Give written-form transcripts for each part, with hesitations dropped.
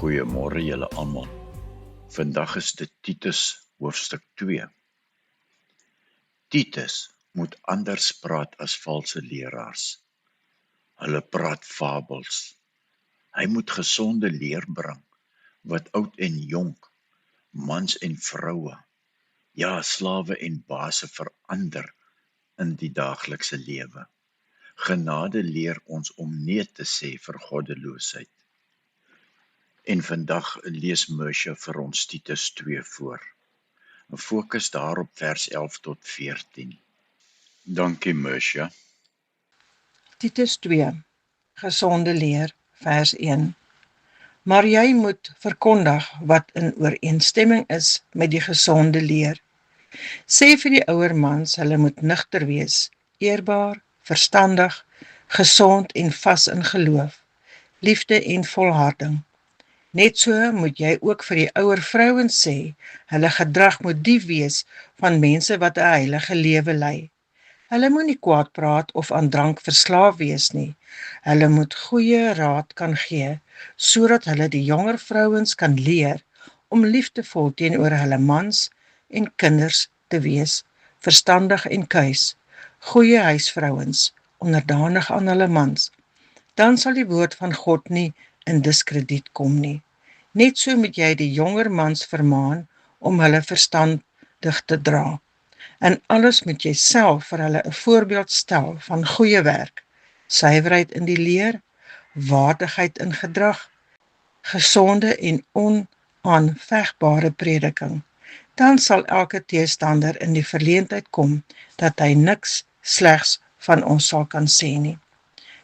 Goeiemôre julle almal. Vandag is dit Titus hoofstuk 2. Titus moet anders praat as valse leraars. Hulle praat fabels. Hy moet gesonde leer bring, wat oud en jonk, mans en vroue, ja, slawe en baase verander in die daaglikse lewe. Genade leer ons om nee te sê vir goddeloosheid. En vandag lees Mersha vir ons Titus 2 voor. Fokus daarop vers 11 tot 14. Dankie Mersha. Titus 2, gesonde leer, vers 1. Maar jy moet verkondig wat in ooreenstemming is met die gesonde leer. Sê vir die ouer mans, hulle moet nugter wees, eerbaar, verstandig, gesond en vas in geloof, liefde en volharding. Net so moet jy ook vir die ouer vrouens sê, hulle gedrag moet die wees van mense wat 'n heilige lewe lei. Hulle moet nie kwaad praat of aan drank verslaaf wees nie. Hulle moet goeie raad kan gee, sodat hulle die jonger vrouens kan leer om liefdevol teenoor hulle mans en kinders te wees, verstandig en kuis, goeie huisvrouens, onderdanig aan hulle mans. Dan sal die woord van God nie in diskrediet kom nie. Net so moet jy die jonger mans vermaan om hulle verstandig te dra. En alles moet jy self vir hulle 'n voorbeeld stel van goeie werk, suiwerheid in die leer, waardigheid in gedrag, gesonde en onaanvegbare prediking. Dan sal elke teestander in die verleentheid kom dat hy niks slegs van ons sal kan sê nie.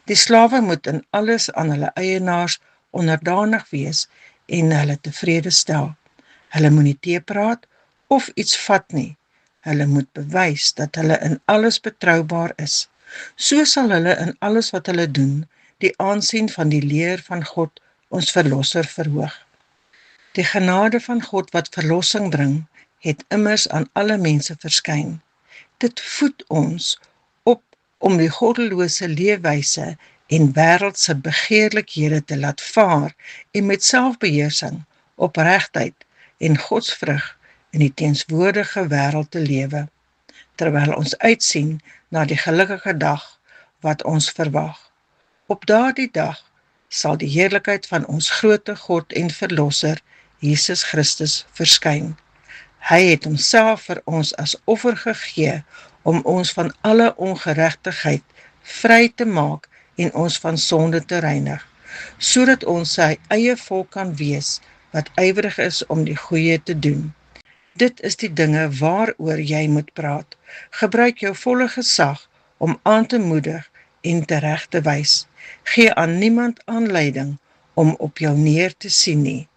Die slawe moet in alles aan hulle eienaars onderdanig wees en hulle tevrede stel. Hulle moet nie teepraat of iets vat nie. Hulle moet bewys dat hulle in alles betroubaar is. So sal hulle in alles wat hulle doen, die aansien van die leer van God, ons Verlosser, verhoog. Die genade van God wat verlossing bring, het immers aan alle mense verskyn. Dit voed ons op om die goddelose leefwyse en wêreldse begeerlikhede te laat vaar en met selfbeheersing, opregtheid en godsvrug in die teenswoordige wêreld te lewe, terwyl ons uitsien na die gelukkige dag wat ons verwag. Op daardie dag sal die heerlikheid van ons groote God en Verlosser, Jesus Christus, verskyn. Hy het homself vir ons as offer gegee om ons van alle ongeregtigheid vry te maak en ons van sonde te reinig, sodat ons sy eie volk kan wees wat ywerig is om die goeie te doen. Dit is die dinge waaroor jy moet praat. Gebruik jou volle gesag om aan te moedig en tereg te wys. Gee aan niemand aanleiding om op jou neer te sien nie.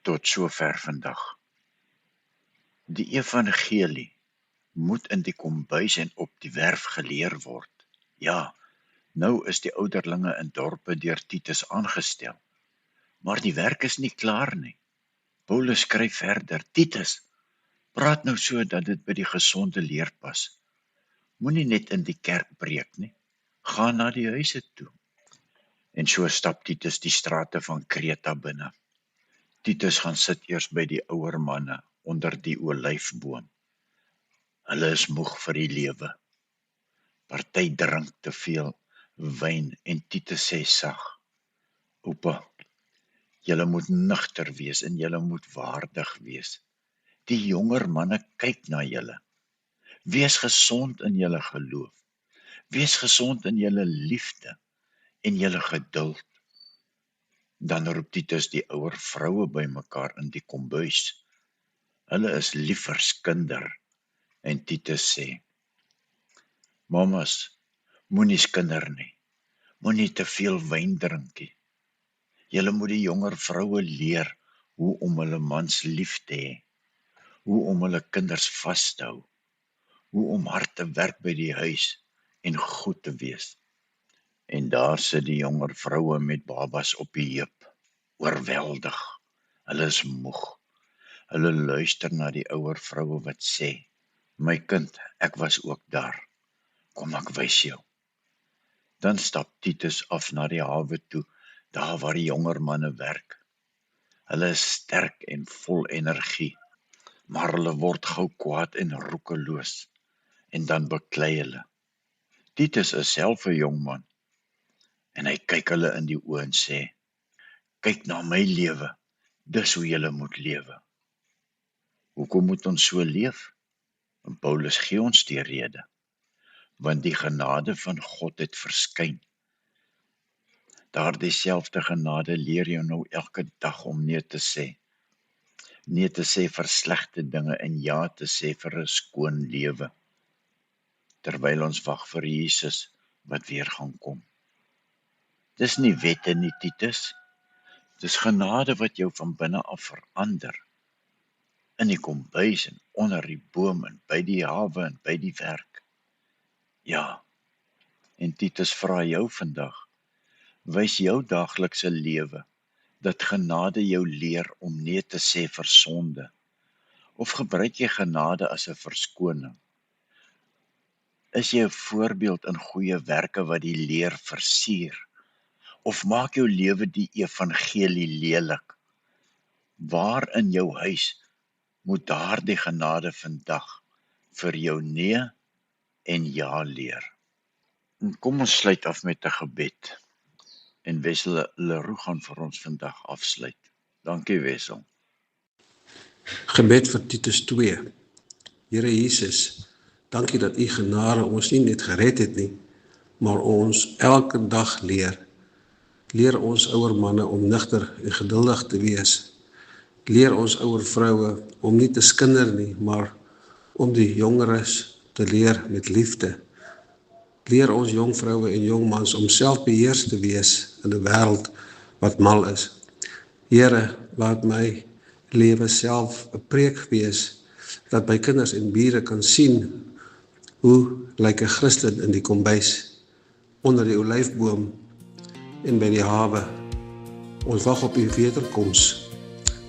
Tot sover vandag. Die evangelie moet in die kombuis en op die werf geleer word. Ja, nou is die ouderlinge in dorpe deur Titus aangestel. Maar die werk is nie klaar nie. Paulus skryf verder, Titus, praat nou so dat dit by die gesonde leer pas. Moenie net in die kerk preek nie, gaan na die huise toe. En so stap Titus die strate van Kreta binne. Titus gaan sit eers by die ouer manne onder die olyfboom. Hulle is moeg vir die lewe. Party drink te veel wyn en Titus sê sag, oupa, julle moet nugter wees en julle moet waardig wees. Die jonger manne kyk na julle. Wees gesond in julle geloof. Wees gesond in julle liefde en julle geduld. Dan roep Titus die ouer vroue bymekaar in die kombuis. Hulle is liefverskinder. En Titus sê, mamas, moenie skinder nie. Moenie te veel wyn drink nie. Julle moet die jonger vroue leer hoe om hulle mans lief te hê, hoe om hulle kinders vas te hou, hoe om hard te werk by die huis en goed te wees. En daar sit die jonger vroue met babas op die heup, oorweldig. Hulle is moeg. Hulle luister na die ouer vroue wat sê, my kind, ek was ook daar. Kom ek wys jou. Dan stap Titus af na die hawe toe, daar waar die jonger manne werk. Hulle is sterk en vol energie, maar hulle word gou kwaad en roekeloos, en dan beklei hulle. Titus is self 'n jong man, en hy kyk hulle in die oë en sê, kyk na my lewe, dis hoe julle moet lewe. Hoekom moet ons so leef? En Paulus gee ons die rede, want die genade van God het verskyn. Daardie selfde genade leer jou nou elke dag om nee te sê. Nee te sê vir slegte dinge en ja te sê vir 'n skoon lewe, terwyl ons wag vir Jesus wat weer gaan kom. Dis nie wette nie, Titus. Dis genade wat jou van binne af verander. In die kombuis en onder die boom en by die hawe en by die werk. Ja, en Titus vra jou vandag, wys jou daaglikse lewe dat genade jou leer om nee te sê vir sonde, of gebruik jy genade as 'n verskoning? Is jy 'n voorbeeld in goeie werke wat die leer versier, of maak jou lewe die evangelie lelik? Waar in jou huis moet daardie genade vandag vir jou nee en ja leer? En kom ons sluit af met 'n gebed. En Wessel Leroux gaan vir ons vandag afsluit. Dankie Wessel. Gebed vir Titus 2. Here Jesus, dankie dat u genade ons nie net gered het nie, maar ons elke dag leer. Leer ons ouer manne om nugter en geduldig te wees. Leer ons ouer vroue om nie te skinder nie, maar om die jongeres te leer met liefde. Leer ons jong vroue en jong mans om selfbeheers te wees in 'n wêreld wat mal is. Here, laat my lewe self 'n preek wees, dat my kinders en bure kan sien hoe lyk 'n Christen in die kombuis, onder die olyfboom en by die hawe. Ons wag op u wederkoms.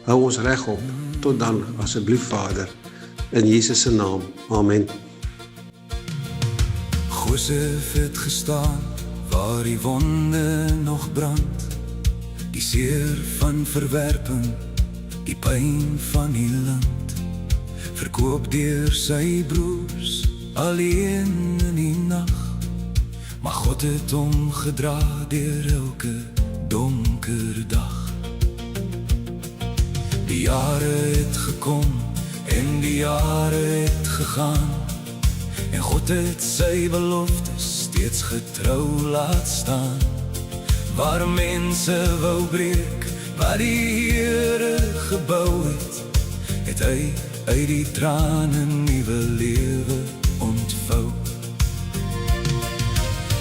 Hou ons regop. Tot dan, asseblief Vader. In Jesus se naam. Amen. Josef het gestaan waar die wonde nog brand, die seer van verwerping, die pyn van die land, verkoop deur sy broers alleen in die nag, maar God het hom gedra deur elke donker dag. Die jare het gekom en die jare het gegaan, en God het sy beloftes steeds getrou laat staan. Waar mense wou breek, wat die Here gebou het, het hy uit die trane nuwe lewe ontvou.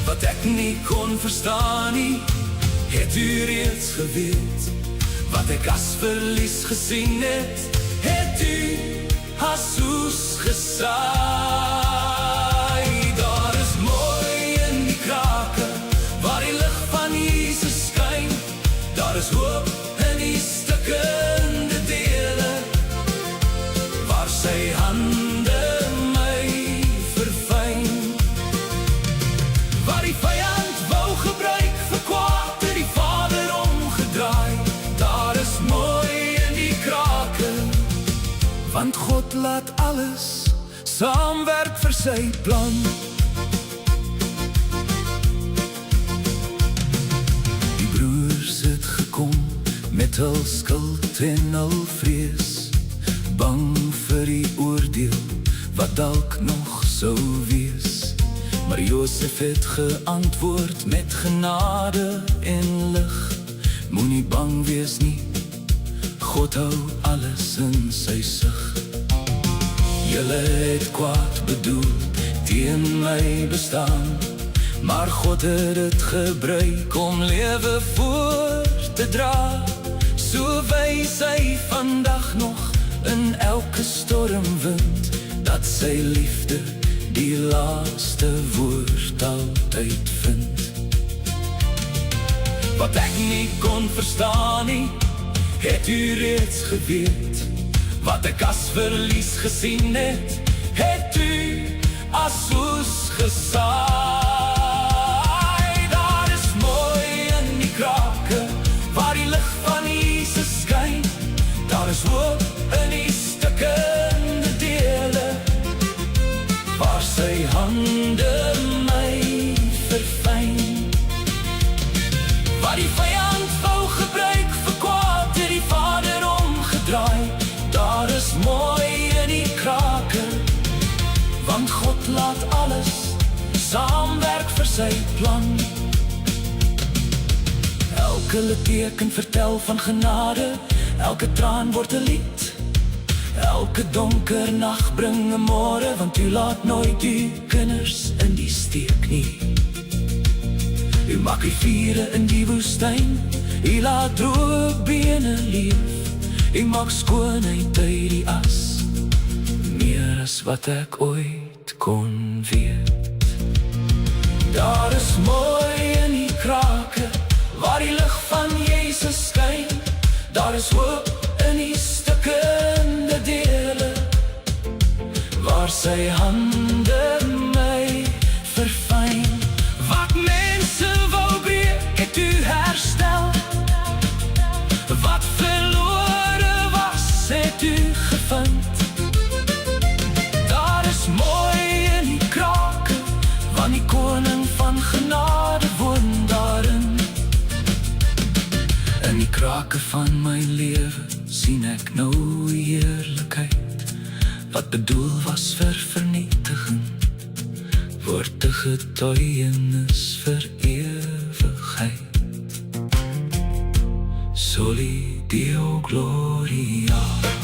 Wat ek nie kon verstaan nie, het u reeds geweet. Wat ek as verlies gesien het, het u as soes gesaai. Daar is mooi in die krake, waar die lig van Jesus skyn. Daar is hoop in die stukkende dele, waar sy hande my verfyn. Waar die vyand wou gebruik vir kwaad, het die Vader omgedraai. Daar is mooi in die krake, want God laat alles saamwerk vir sy plan. Die broers het gekom met hul skuld en hul vrees, bang vir die oordeel wat dalk nog sou wees. Maar Josef het geantwoord met genade en lig. Moenie bang wees nie, God hou alles in sy sig. Julle het kwaad bedoel, teen my bestaan, maar God het dit gebruik om lewe voor te dra. So wys hy vandag nog in elke stormwind, dat sy liefde die laaste woord altyd vind. Wat ek nie kon verstaan nie, het u reeds geweet. Wat ek as verlies gesien het, het u as soes gesaai. Daar is mooi in die krake, waar die lig van Jesus skyn. laat alles saamwerk vir sy plan. Elke litteken vertel van genade, elke traan word 'n lied. Elke donker nag bring 'n môre, want u laat nooit u kinders in die steek nie. U maak riviere in die woestyn, u laat droë bene leef. U maak skoonheid uit die as, meer as wat ek ooit kon weet. Daar is mooi in die krake, waar die lig van Jesus skyn. Daar is hoop in die stukkende dele, waar sy hande my verfyn. Wat mense wou breek, het u herstel. Wat verlore was, het u gevind. Daar is mooi in die krake, want die koning van genade woon daarin. In die krake van my lewe sien ek nou heerlikheid, wat bedoel was vir vernietiging, word 'n getuienis vir ewigheid. Soli Deo Gloria.